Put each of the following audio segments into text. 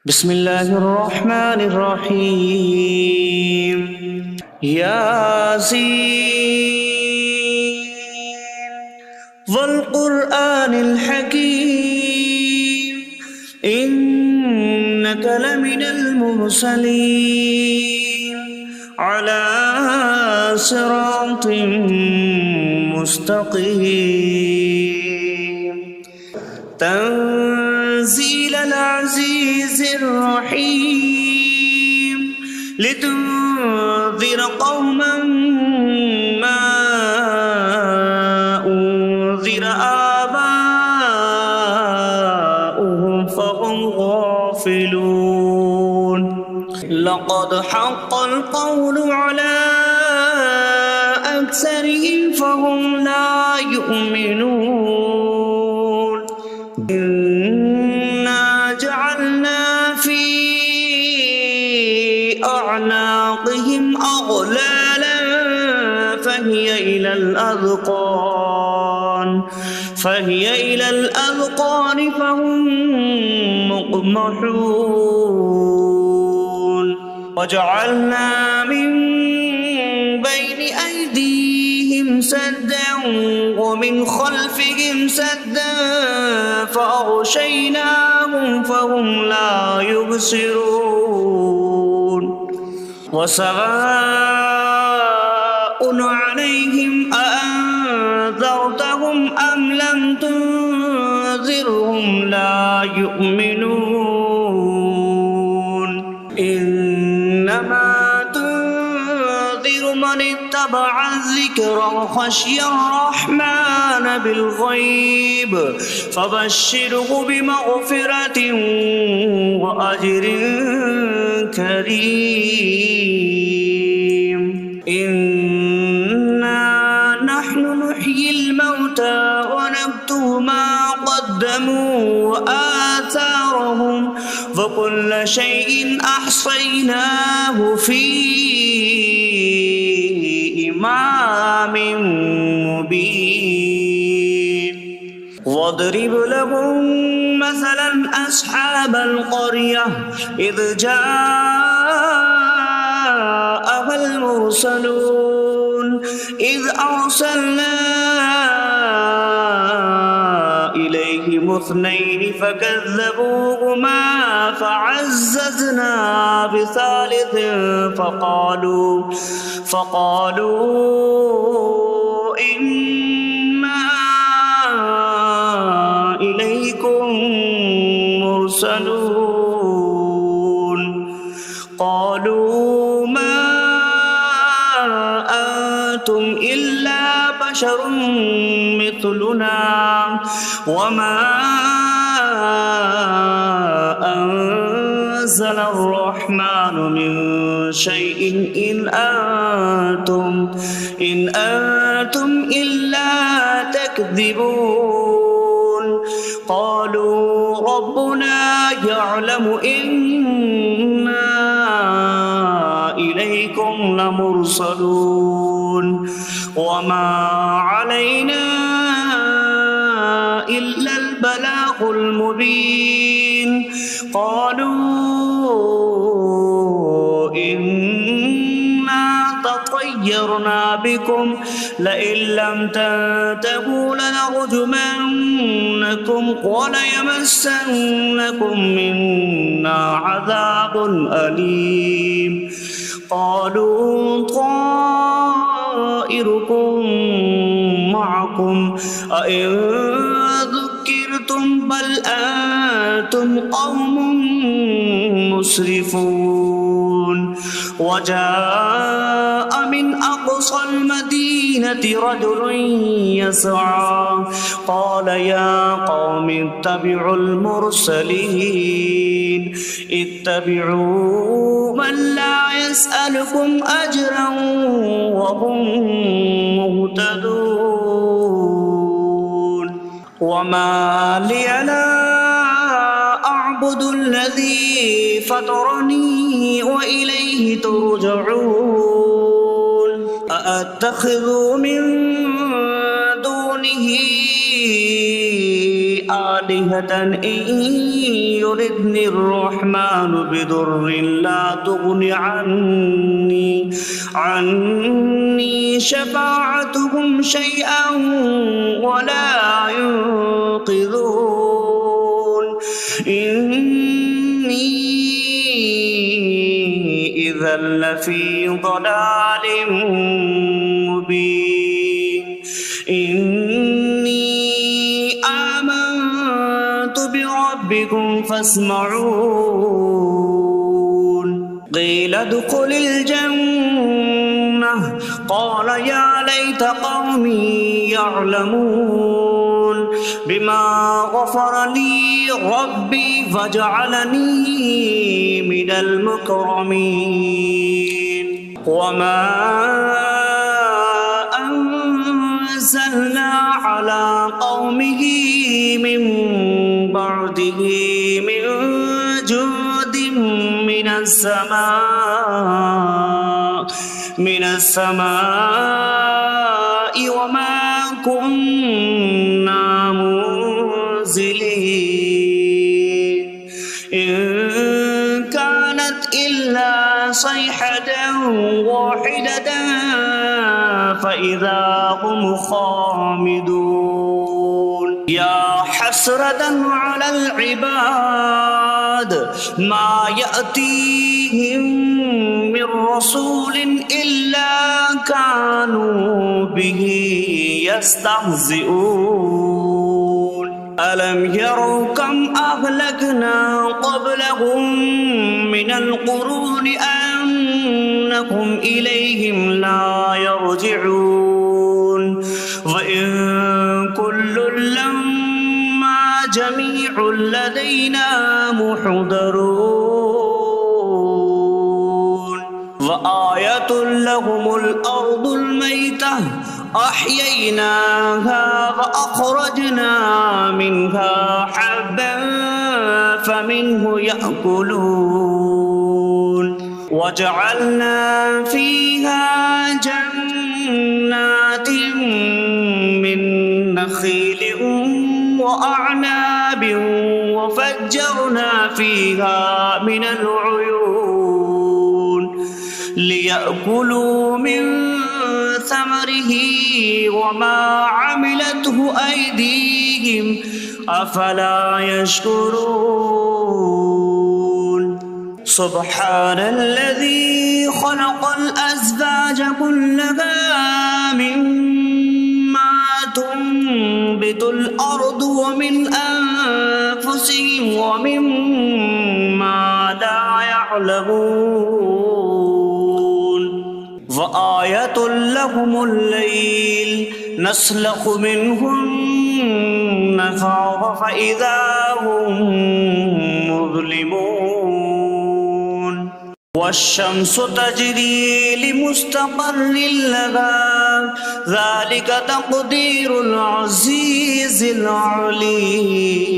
بسم الله الرحمن الرحيم ياسين والقرآن الحكيم إنك لمن المرسلين على صراط مستقيم تنزيل العزيز الرحيم لتنذر قوما ما أنذر آباؤهم فهم غافلون لقد حق القول على أكثرهم فهم لا يؤمنون إنا جعلنا في أعناقهم أغلالا فهي إلى الأذقان فهم مقمحون وجعلنا من بين أيديهم سدا ومن خلفهم سدا فأغشيناهم فهم لا يبصرون وسواء عليهم أأنذرتهم أم لم تنذرهم لا يؤمنون إنما تنذر من اتبع الذكر وخشي الرحمن بالغيب فبشره بمغفرة وأجر كريم إنا نحن نحيي الموتى ونكتب ما قدموا وآثارهم وكل شيء أحصيناه في إمام مبين واضرب لهم مثلا أصحاب القرية إذ جاءها المرسلون إذ أرسلنا إليهم اثنين فكذبوهما فعززنا بثالث فقالوا إنا إليكم مرسلون قالوا ما أنتم إلا بشر مثلنا وما أنزل الرحمن من شيء إن أنتم إلا تكذبون قالوا ربنا يعلم إنا إليكم لمرسلون وما علينا إلا البلاغ المبين قالوا إنا تطيرنا بكم لئن لم تنتهوا لنرجمنكم وليمسنكم منا عذاب أليم قالوا طائركم معكم أئن ذكرتم بل أنتم قوم مسرفون وجاء من أقصى المدينة رجل يسعى قال يا قوم اتبعوا المرسلين اتبعوا من لا يسألكم أجرا وهم مهتدون وما لي لا أعبد الذي فطرني وإليه ترجعون أأتخذ من دونه آلهة إن يردني الرحمن بضر لا تغن عني شفاعتهم شيئا ولا ينقذون إني إذا لفي ضلال مبين إني آمنت بربكم فاسمعون قيل ادخل الجنة قال يا ليت قومي يعلمون بما غفر لي ربي فجعلني من المكرمين وما أنزلنا على قومه من بعده من جود من السماء وما كنا منزلين إن كانت إلا صيحة واحدة فإذا هم خامدون يا حسرة على العباد ما يأتيهم من رسول إلا كانوا به يستهزئون ألم يروا كم أهلكنا قبلهم من القرون أنكم إليهم لا يرجعون وإن كل لما جميع لدينا محضرون وآية لهم الأرض الميتة أحييناها وأخرجنا منها حبا فمنه يأكلون وجعلنا فيها جنات من نخيل وأعناب وفجرنا فيها من العيون ليأكلوا من ثمره وما عملته أيديهم أفلا يشكرون سبحان الذي خلق الأزواج كلها مما تنبت الأرض ومن أنفسهم ومما لا يعلمون وآية لهم الليل نسلخ منه النهار فإذا هم مظلمون والشمس تجري لمستقر لها ذلك تقدير العزيز العليم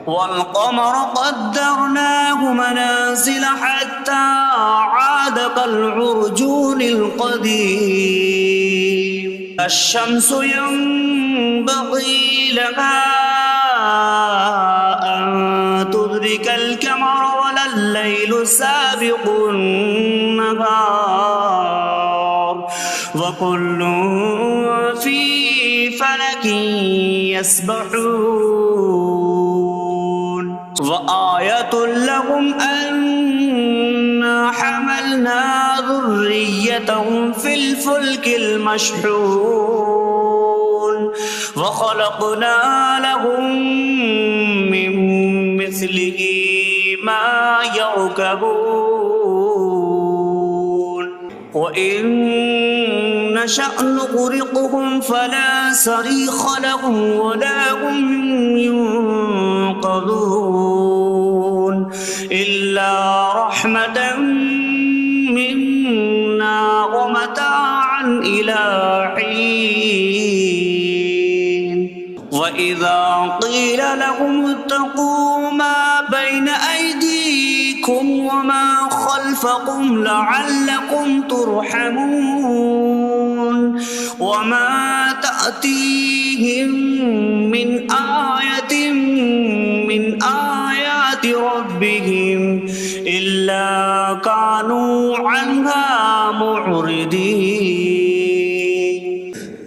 والقمر قدرناه منازل حتى عاد كالعرجون القديم الشمس ينبغي لها أن تدرك القمر ولا الليل سابق النهار وكل في فلك يسبحون وآية لهم أنا حملنا ذريتهم في الفلك المشحون وخلقنا لهم من مثله ما يركبون وإن نشأ نغرقهم فلا صريخ لهم ولا هم ينقذون إلا رحمة منا ومتاعا إلى حين وإذا قيل لهم اتقوا ما بين أيديكم وما خلفكم لعلكم ترحمون وما تأتيهم من آية من آيات ربهم إلا كانوا عنها معرضين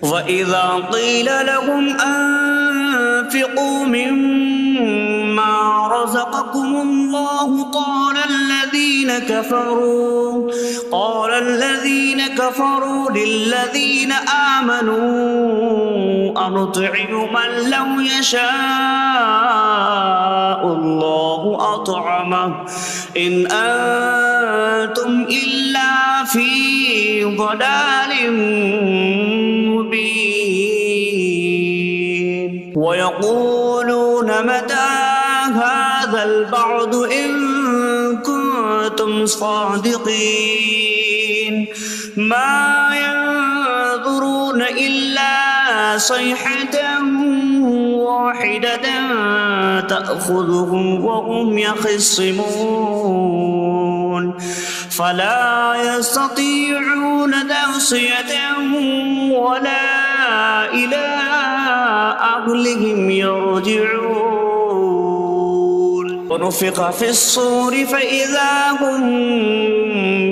وإذا قيل لهم أنفقوا مما رزقكم الله قال الذين كفروا للذين آمنوا أنطعم من لو يشاء الله أطعمه إن أنتم إلا في ضلال مبين ويقولون متى هذا البعد إن كنتم صادقين ما ينظرون إلا صيحة واحدة تأخذهم وهم يخصمون فلا يستطيعون توصية ولا إلى أهلهم يرجعون ونفخ في الصور فإذا هم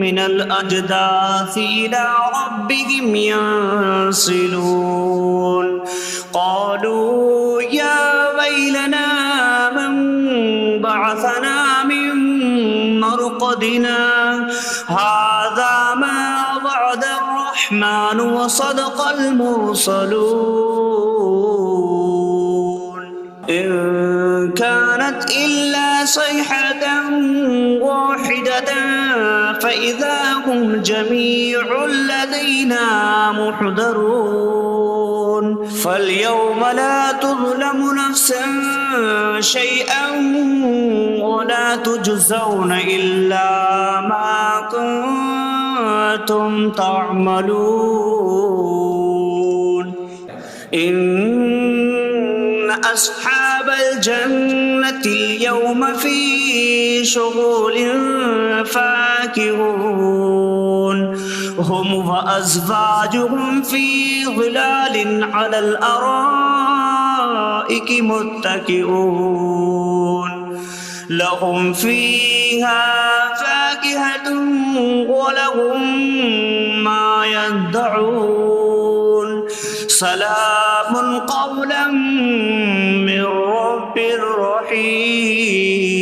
من الأجداث إلى ربهم ينسلون قالوا يا ويلنا من بعثنا من مرقدنا هذا ما وعد الرحمن وصدق المرسلون إن كانت إلا صيحة واحدة فإذا هم جميع لدينا محضرون فاليوم لا تظلم نفس شيئا ولا تجزون إلا ما كنتم تعملون إن أصحاب الجنة اليوم في شغل فاكهون هم وأزواجهم في ظلال على الأرائك متكئون لهم فيها فاكهة ولهم ما يدعون سلام قولا من رب رحيم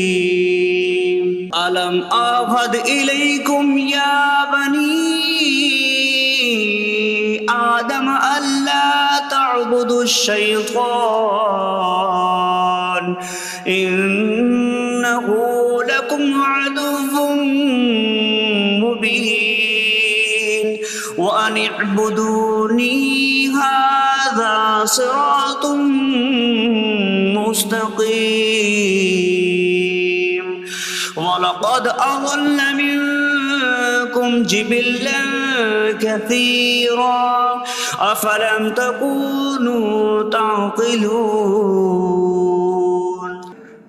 ألم أعهد إليكم يا بني آدم ألا تعبدوا الشيطان إنه لكم عدو مبين وأن اعبدوني هذا صراط مستقيم ولقد أضل منكم جبلا كثيرا أفلم تكونوا تعقلون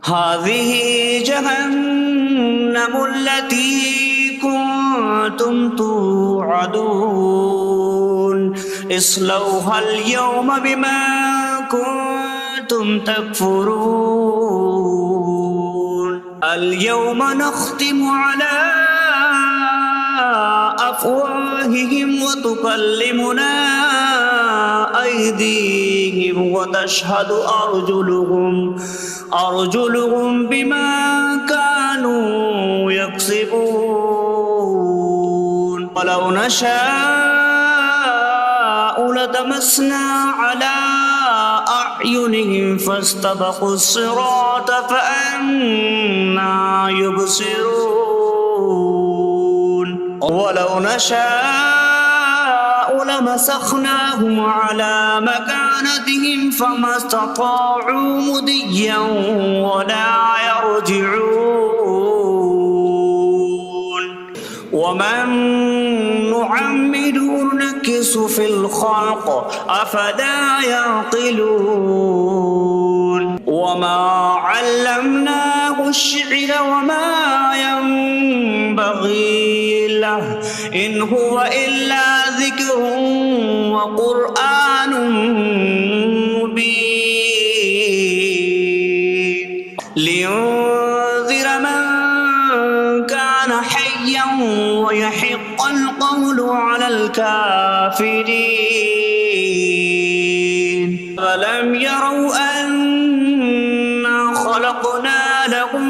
هذه جهنم التي كنتم توعدون اصلوها اليوم بما كنتم تكفرون اليوم نختم على أفواههم وتكلمنا أيديهم وتشهد أرجلهم بما كانوا يكسبون ولو نشاء لطمسنا على أعينهم فاستبقوا الصراط فأنى يبصرون ولو نشاء لمسخناهم على مكانتهم فما استطاعوا مضيا ولا يرجعون ومن نعمره نكس في الخلق أفلا يعقلون وما علمناه الشعر وما ينبغي له إن هو إلا ذكر وقرآن مبين لينذر من كان حيا ويحق القول على الكافرين فلم يروا أنا خلقنا لهم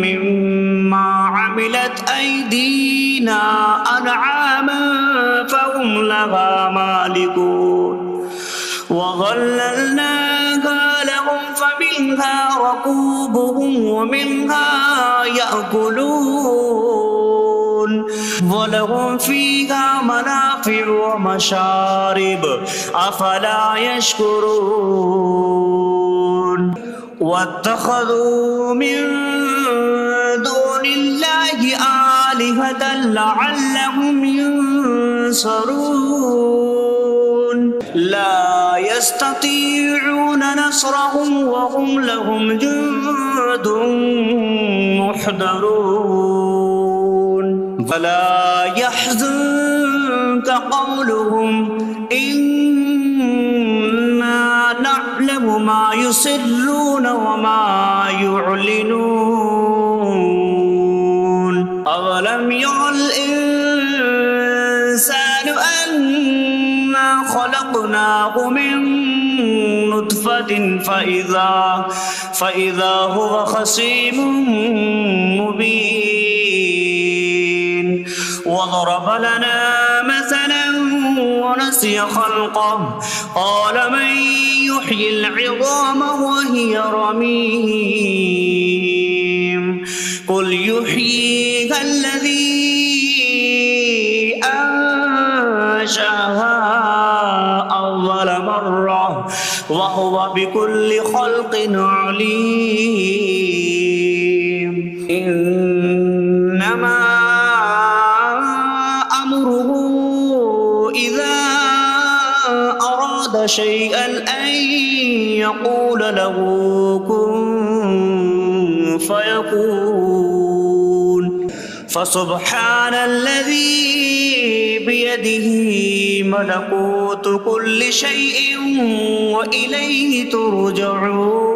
مما عملت أيدينا أنعاما فهم لها مالكون وظللناها لهم فمنها ركوبهم ومنها يأكلون ولهم فيها منافع ومشارب أفلا يشكرون واتخذوا من دون الله آلهة لعلهم ينصرون لا يستطيعون نصرهم وهم لهم جند محضرون فلا يحزنك قولهم إنا نعلم ما يسرون وما يعلنون أولم ير الإنسان أنا خلقناه من نطفة فإذا هو خصيم مبين وضرب لنا مثلا ونسي خلقه قال من يحيي العظام وهي رميم قل يحييها الذي أنشأها أول مرة وهو بكل خلق عليم إنما أمره إذا أراد شيئا أن يقول له كن فيكون فسبحان الذي بيده ملكوت كل شيء وإليه ترجعون